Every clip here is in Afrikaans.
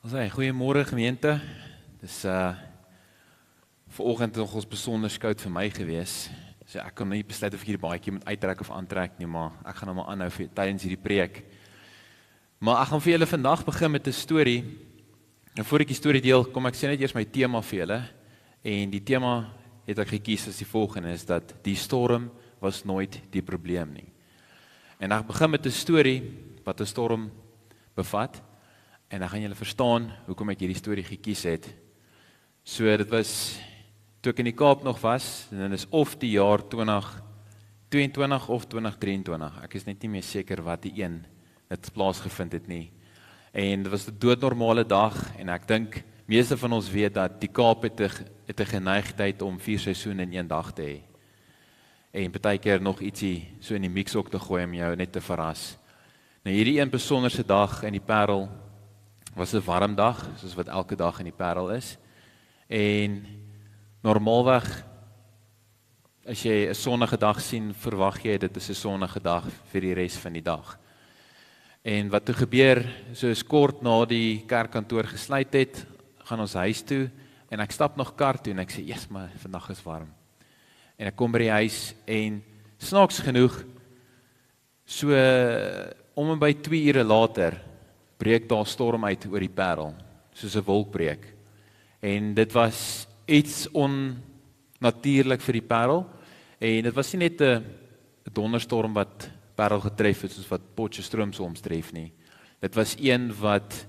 Goeiemôre gemeente. Dis vanoggend nog ons besonder koud vir my gewees. So ek kon nie besluit of ek hierdie baadjie moet uittrek of aantrek nie, maar ek gaan hom maar aanhou tydens hierdie preek. Maar ek gaan vir julle vandag begin met 'n storie. En voor ek die storie deel, kom ek sê net eers my tema vir julle. En die tema het ek gekies as die volgende, is dat die storm was nooit die probleem nie. En ek begin met 'n storie wat 'n storm bevat. En dan gaan julle verstaan hoekom ek hierdie storie gekies het. So dit was toe ek in die Kaap nog was, en dit is of die jaar 2022 of 2023. Ek is net nie meer seker wat die een het plaasgevind het nie. En dit was 'n doodnormale dag en ek dink meeste van ons weet dat die Kaap het 'n geneigtheid om 4 seisoene in een dag te hê. En partykeer nog ietsie so in die mix ook te gooi om jou net te verras. Nou hierdie een besonderse dag in die Parel was 'n warm dag, soos wat elke dag in die Parel is. En normaalweg, as jy 'n sonnige dag sien, verwag jy dit is 'n sonnige dag vir die res van die dag. En wat toe gebeur, soos kort na die kerkkantoor gesluit het, gaan ons huis toe, en ek stap nog kar toe, en ek sê, yes, maar vandag is warm. En ek kom by die huis, en snaaks genoeg, so om en by 2 ure later, breek daar storm uit oor die Parel, soos 'n wolkbreek. En dit was iets onnatuurlik vir die Parel, en dit was nie net 'n donderstorm wat Parel getref het, soos wat Potchefstroom soms tref nie. Dit was een wat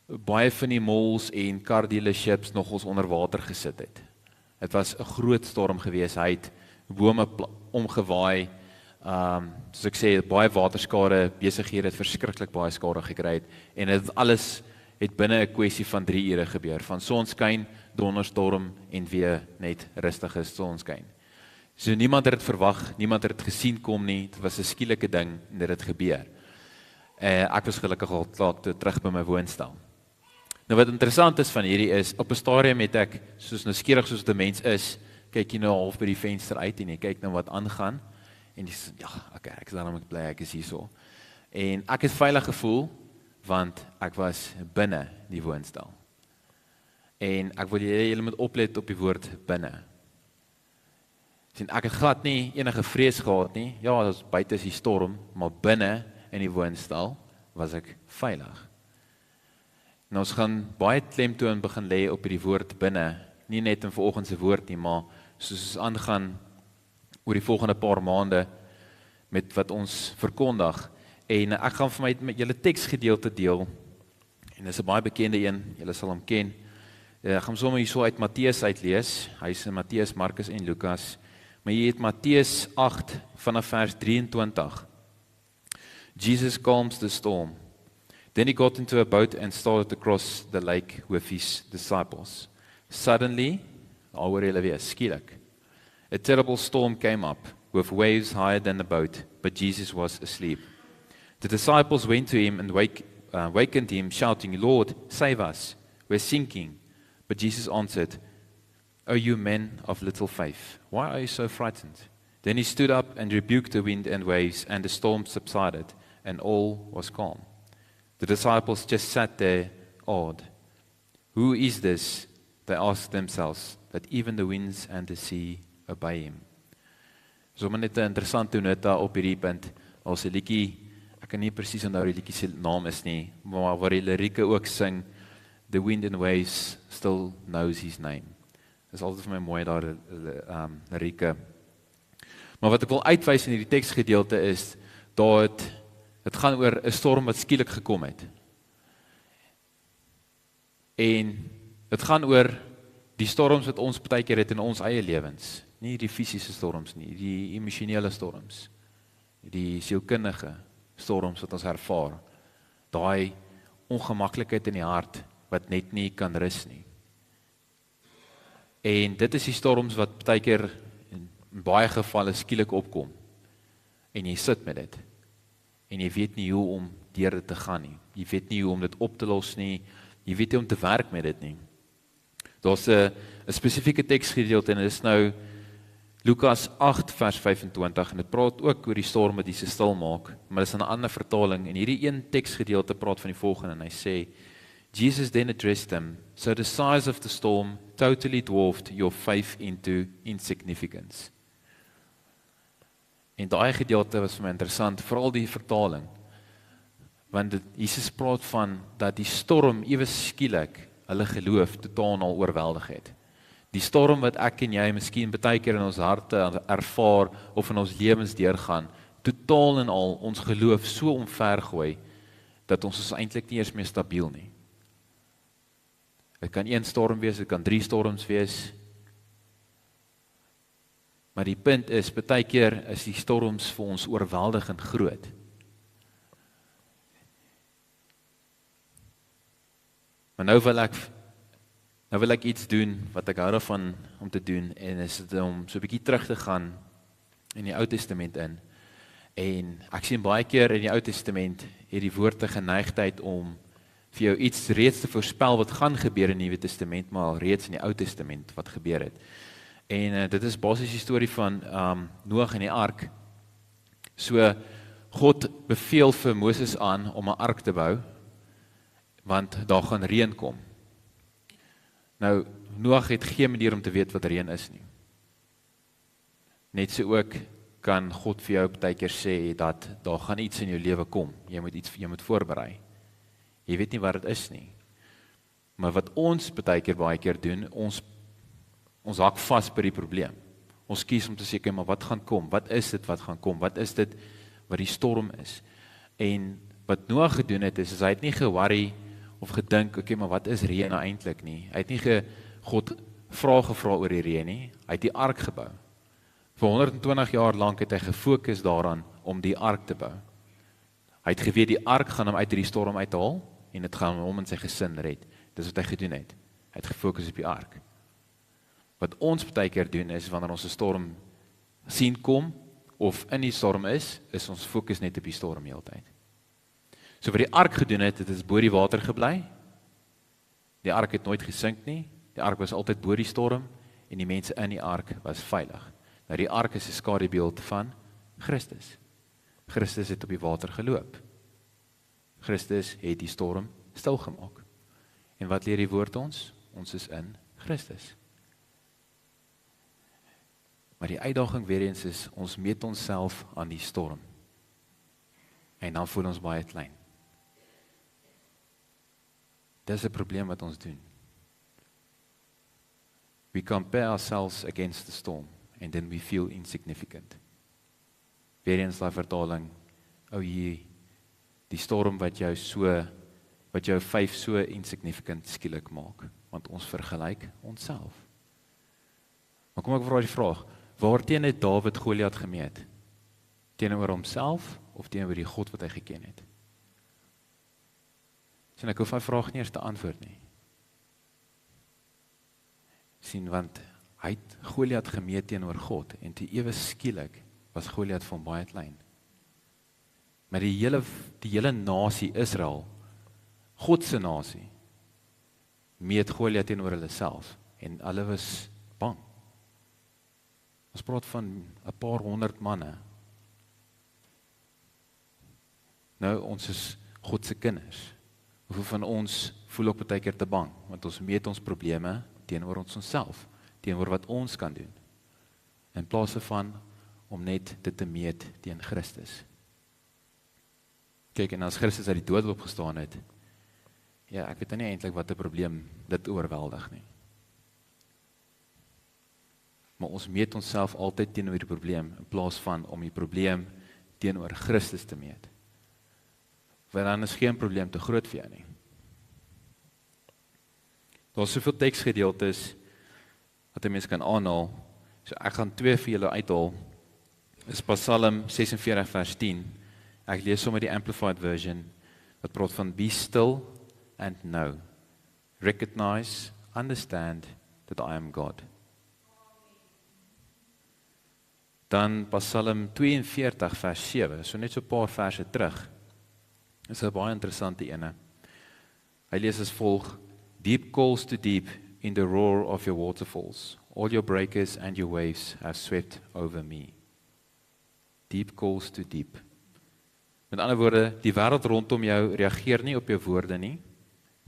baie van die malls en car dealerships nogals onder water gesit het. Dit was 'n groot storm gewees, hy het bome omgewaai, soos ek sê, baie waterskade, besighede het verskriklik baie skade gekry het, en dit alles het binne 'n kwessie van 3 ure gebeur, van sonskyn, donderstorm en weer net rustige sonskyn. So niemand het dit verwag, niemand het dit gesien kom nie, dit was 'n skielike ding en dit het gebeur. Ek was gelukkig al klaar terug by my woonstel. Nou wat interessant is van hierdie is, op 'n stadium het ek, soos nuuskierig soos 'n mens is, kyk jy nou half by die venster uit en jy kyk nou wat aangaan, en jy sê, ja, okay, ek is daarom bly ek is hier so. En ek het veilig gevoel, want ek was binne die woonstel. En ek wil julle moet oplet op die woord binne. Sien, ek het glad nie enige vrees gehad nie, ja, dit was buite is die storm, maar binne in die woonstel was ek veilig. Nou ons gaan baie klemtoon begin lê op die woord binne, nie net in vanoggend se woord nie, maar soos ons aangaan oor die volgende paar maande met wat ons verkondig. En ek gaan vir my met julle teksgedeelte deel, en dit is 'n baie bekende een, julle sal hom ken. Ek gaan sommer hierso uit Matteus uitlees, hy is in Matteus, Markus en Lukas, maar hier het Matteus 8 vanaf vers 23. Jesus calms the storm. Then he got into a boat and started across the lake with his disciples. Suddenly, hoor julle weer, skielik, a terrible storm came up, with waves higher than the boat, but Jesus was asleep. The disciples went to him and wakened him, shouting, Lord, save us, we're sinking. But Jesus answered, O you men of little faith, why are you so frightened? Then he stood up and rebuked the wind and waves, and the storm subsided, and all was calm. The disciples just sat there, awed. Who is this? They asked themselves, that even the winds and the sea obey him. So maar net 'n interessante nota op hierdie punt. Ons 'n liedjie, ek kan nie presies onthou die liedjie se naam is nie, maar waar die lirieke ook sing, The wind and waves still knows his name. Dis altyd vir my mooi daar lirieke. Maar wat ek wil uitwys in hierdie teksgedeelte is dat dit gaan oor 'n storm wat skielik gekom het. En dit gaan oor die storms wat ons partykeer het in ons eie lewens. Nie die fisiese storms nie, die emosionele storms, die sielkundige storms wat ons ervaar, daai ongemaklikheid in die hart, wat net nie kan rus nie. En dit is die storms wat partykeer in baie gevalle skielik opkom, en jy sit met dit, en jy weet nie hoe om deur dit te gaan nie, jy weet nie hoe om dit op te los nie, jy weet nie om te werk met dit nie. Daar's 'n spesifieke teksgedeelte, en dit is nou Lukas 8 vers 25, en dit praat ook oor die storm wat Jesus stil maak, maar dit is in 'n ander vertaling, en hierdie een teksgedeelte praat van die volgende, en hy sê, Jesus then addressed them, "So the size of the storm totally dwarfed your faith into insignificance." En daai gedeelte was vir my interessant, veral die vertaling. Want Jesus praat van dat die storm ewe skielik hulle geloof totaal al oorweldig het. Die storm wat ek en jy miskien baie keer in ons harte ervaar of in ons lewens deurgaan, totaal en al ons geloof so omvergooi dat ons is eintlik nie eens meer stabiel nie. Dit kan 1 storm wees, dit kan 3 storms wees. Maar die punt is, baie keer is die storms vir ons oorweldigend groot. Maar nou wil ek iets doen wat ek hou daarvan om te doen, en is dit om so 'n bietjie terug te gaan in die Ou Testament in. En ek sien baie keer in die Ou Testament het die woord 'n geneigtheid om vir jou iets reeds te voorspel wat gaan gebeur in die Nuwe Testament, maar al reeds in die Ou Testament wat gebeur het. En dit is basies die storie van Noag en die ark. So God beveel vir Moses aan om 'n ark te bou, want daar gaan reën kom. Nou, Noag het geen manier om te weet wat reën is nie. Net so ook kan God vir jou baie keer sê dat daar gaan iets in jou lewe kom. Jy moet voorberei. Jy weet nie wat dit is nie. Maar wat ons baie keer doen, ons hak vas by die probleem. Ons kies om te sê, maar wat gaan kom? Wat is dit wat gaan kom? Wat is dit wat die storm is? En wat Noag gedoen het, is hy het nie geworry of gedink, maar wat is reën nou eintlik nie? Hy het nie God vrae gevra oor die reën nie. Hy het die ark gebou. Vir 120 jaar lank het hy gefokus daaraan om die ark te bou. Hy het geweet die ark gaan hom uit die storm uithaal en dit gaan hom en sy gesin red. Dis wat hy gedoen het. Hy het gefokus op die ark. Wat ons baie keer doen is, wanneer ons 'n storm sien kom, of in die storm is ons fokus net op die storm die hele tyd. So wat die ark gedoen het, het is bo die water gebly. Die ark het nooit gesink nie. Die ark was altyd bo die storm, en die mense in die ark was veilig. Nou die ark is 'n skadubeeld van Christus. Christus het op die water geloop. Christus het die storm stilgemaak. En wat leer die woord ons? Ons is in Christus. Maar die uitdaging weer eens is, ons meet onsself aan die storm. En dan voel ons baie klein. Dis 'n probleem wat ons doen. We compare ourselves against the storm, and then we feel insignificant. Weer eens daai vertaling, die storm wat jou faith so insignificant skielik maak, want ons vergelyk onsself. Maar kom ek vra die vraag, waarteen het Dawid Goliat gemeet? Teenoor homself of teenoor die God wat hy geken het? Sien, ek hoef hy vraag nie eers te antwoord nie. Sien, want hy het Goliat gemeet teenoor God, en toe ewe skielik was Goliat van baie klein. Maar die hele nasie Israel, God se nasie, meet Goliat teenoor hulle self, en hulle was bang. Ons praat van 'n paar 100 manne. Nou, ons is God se kinders. Hoeveel van ons voel ook baie keer te bang, want ons meet ons probleme teenoor ons onsself, teenoor wat ons kan doen, in plaas van om net dit te meet teen Christus. Kyk, en as Christus uit die dood opgestaan het, ek weet nie eintlik wat 'n probleem dit oorweldig nie. Maar ons meet onsself altyd teenoor die probleem, in plaas van om die probleem teenoor Christus te meet. Want dan is geen probleem te groot vir jou nie. Daar is soveel teksgedeeltes wat 'n mens kan aanhaal. So ek gaan 2 vir julle uithaal. Is Psalm 46 vers 10. Ek lees sommer die Amplified Version, wat praat van be still and know. Recognize, understand that I am God. Dan Psalm 42 vers 7, so net so 'n paar verse terug. Dis 'n baie interessante ene. Hy lees as volg: Deep calls to deep in the roar of your waterfalls. All your breakers and your waves have swept over me. Deep calls to deep. Met ander woorde, die wêreld rondom jou reageer nie op jou woorde nie,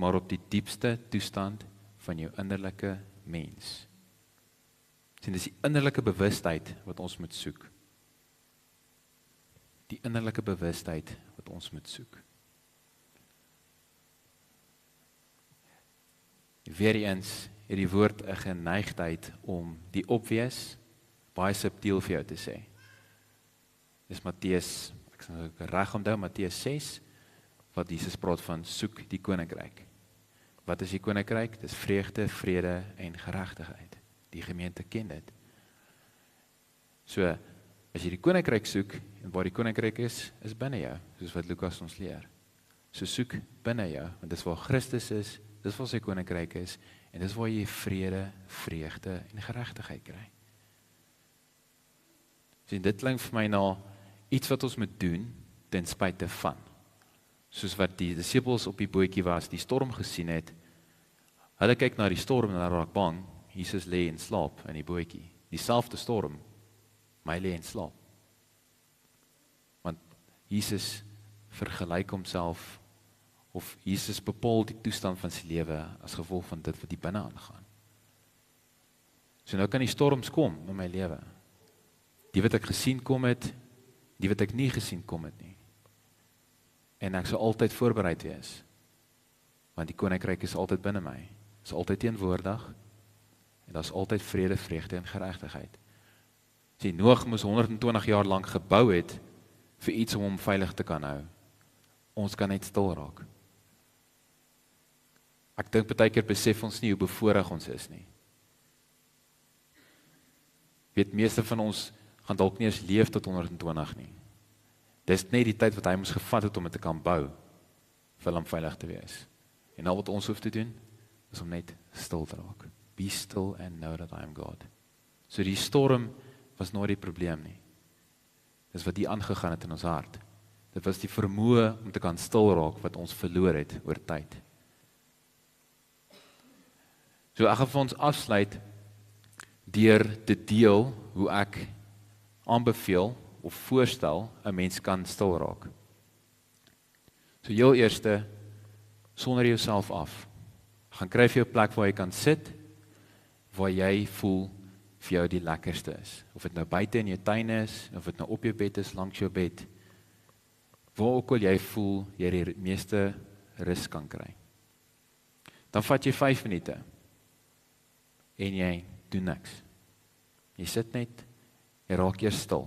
maar op die diepste toestand van jou innerlike mens. Dit is die innerlike bewustheid wat ons moet soek. Die innerlike bewustheid wat ons moet soek. Weereens het die woord 'n geneigtheid om die obvious baie subtiel vir jou te sê. Dis Matteus, ek sal reg onthou, Matteus 6, wat Jesus praat van soek die koninkryk. Wat is die koninkryk? Dis vreugde, vrede en geregtigheid. Die gemeente ken dit. So, as jy die koninkryk soek, en waar die koninkryk is binne jou, soos wat Lukas ons leer. So soek binne jou, want dis waar Christus is, dis waar sy koninkryk is, en dis waar jy vrede, vreugde en geregtigheid kry. So, dit klink vir my na iets wat ons moet doen, ten spyte van. Soos wat die disippels op die bootjie was, die storm gesien het, hulle kyk na die storm en hulle raak bang, Jesus lê en slaap in die bootjie. Dieselfde storm, maar hy lê en slaap. Want Jesus vergelyk homself, of Jesus bepaal die toestand van sy lewe as gevolg van dit wat die binne aangaan. So nou kan die storms kom in my lewe. Die wat ek gesien kom het, die wat ek nie gesien kom het nie. En ek sal altyd voorbereid wees, want die koninkryk is altyd binne my, is altyd teenwoordig, en daar is altyd vrede, vreugde en geregtigheid. Sien, Noag moes 120 jaar lank gebou het, vir iets om hom veilig te kan hou. Ons kan net stil raak. Ek dink baie keer besef ons nie hoe bevoorreg ons is nie. Weet, meeste van ons gaan dalk nie eens leef tot 120 nie. Dis net die tyd wat hy moes gevat het om dit te kan bou, vir hom veilig te wees. En al wat ons hoef te doen, is om net stil te raak. Be still and know that I am God. So die storm was nooit die probleem nie. Dis wat die aangegaan het in ons hart. Dit was die vermoë om te kan stil raak wat ons verloor het oor tyd. So ek gaan vir ons afsluit deur te deel hoe ek aanbeveel of voorstel 'n mens kan stil raak. So heel eerste, sonder jouself af. Gaan kry vir jou 'n plek waar jy kan sit, waar jy voel vir jou die lekkerste is. Of dit nou buite in jou tuin is, of dit nou op jou bed is, langs jou bed. Waar ook al jy voel, jy die meeste rus kan kry. Dan vat jy 5 minute, en jy doen niks. Jy sit net, jy raak eers stil.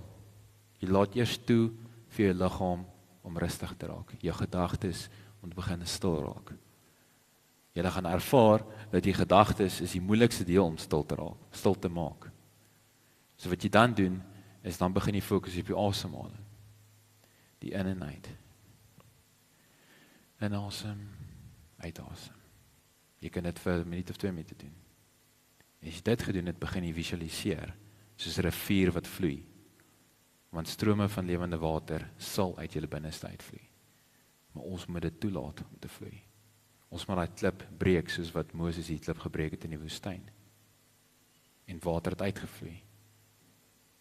Jy laat eers toe vir jou liggaam om rustig te raak. Jou gedagtes om te begin stil raak. Jy gaan ervaar dat die gedagtes is die moeilikste deel om stil te raak, stil te maak. So wat jy dan doen, is dan begin jy fokus op jou asemhaling. Die in en uit. Inasem, uitasem. Jy kan dit vir 1 minuut of 2 minute doen. As jy dit gedoen het, begin jy visualiseer, soos 'n rivier wat vloei. Want strome van lewende water sal uit julle binneste uitvloei. Maar ons moet dit toelaat om te vloei. Ons moet daai klip breek, soos wat Moses die klip gebreek het in die woestyn. En water het uitgevloei.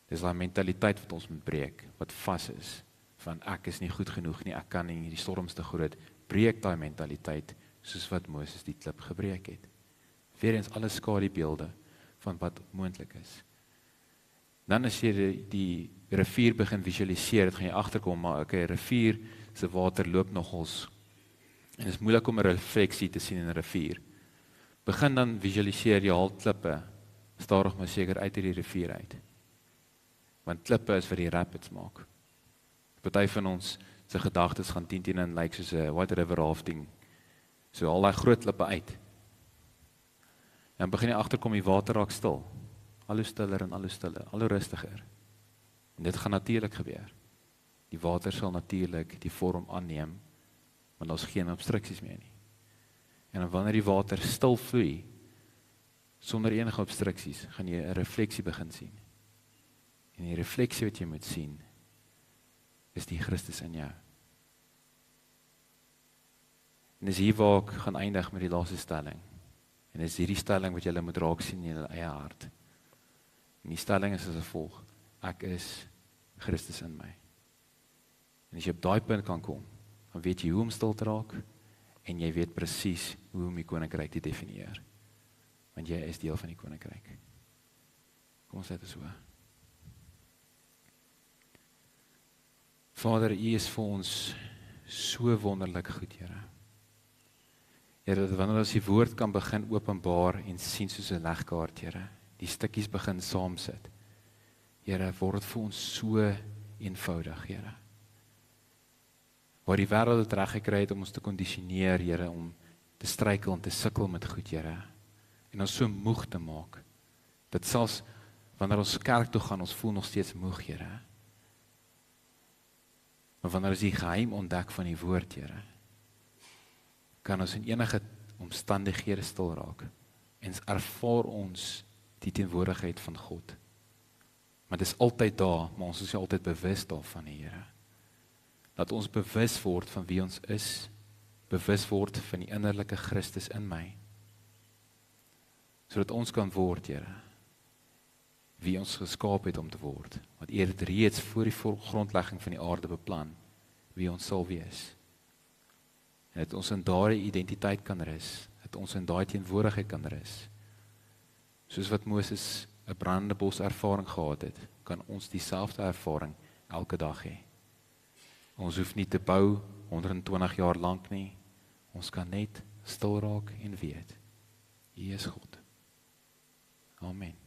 Dis daai mentaliteit wat ons moet breek, wat vas is, van ek is nie goed genoeg nie, ek kan nie, die storms te groot. Breek daai mentaliteit, soos wat Moses die klip gebreek het. Weereens alles skadubeelde van wat moontlik is. Dan as jy die rivier begin visualiseer, dit gaan jy agterkom, maar okay, rivier se water loop nogals, en dit is moeilik om 'n refleksie te sien in 'n rivier. Begin dan visualiseer, jy haal klippe, stadig maar seker uit hierdie rivier uit. Want klippe is wat die rapids maak. Party van ons se gedagtes gaan teen en lyk soos 'n white river rafting. So al daai groot klippe uit. En begin jy agterkom, die water raak stil. Al hoe stiller en al hoe stiller, al hoe rustiger. En dit gaan natuurlik gebeur. Die water sal natuurlik die vorm aanneem, want daar is geen obstruksies meer nie. En wanneer die water stil vloei, sonder enige obstruksies, gaan jy 'n refleksie begin sien. En die refleksie wat jy moet sien, is die Christus in jou. En dis hier waar ek gaan eindig met die laaste stelling. En dis hierdie stelling wat jy moet raak sien in jou eie hart. En die stelling is as volg: ek is Christus in my. En as jy op daai punt kan kom, dan weet jy hoe om stil te raak, en jy weet presies hoe om die koninkryk te definieer. Want jy is deel van die koninkryk. Kom ons net so. Vader, U is vir ons so wonderlik goed, Here. Here, dat wanneer ons die woord kan begin openbaar en sien soos 'n legkaart, Here, die stukkies begin saamsit. Here, word dit vir ons so eenvoudig, Here. Waar die wêreld dit reg gekry het om ons te kondisioneer, Here, om te struikel en te sukkel met goed, Here. En ons so moeg te maak, dat selfs wanneer ons kerk toe gaan, ons voel nog steeds moeg, Here. Maar wanneer ons die geheim ontdek van die woord, Here, kan ons in enige omstandighede stil raak en ervaar ons die teenwoordigheid van God. Maar dit is altyd daar, maar ons is altyd bewus daarvan, Here. Dat ons bewus word van wie ons is, bewus word van die innerlike Christus in my, sodat ons kan word, Here, wie ons geskaap het om te word, want U het reeds voor die grondlegging van die aarde beplan, wie ons sal wees. En dat ons in daardie identiteit kan rus, dat ons in daardie teenwoordigheid kan rus. Soos wat Moses 'n brandende bos ervaring gehad het, kan ons dieselfde ervaring elke dag hê. Ons hoef nie te bou 120 jaar lank nie, ons kan net stil raak en weet, U is God. Amen.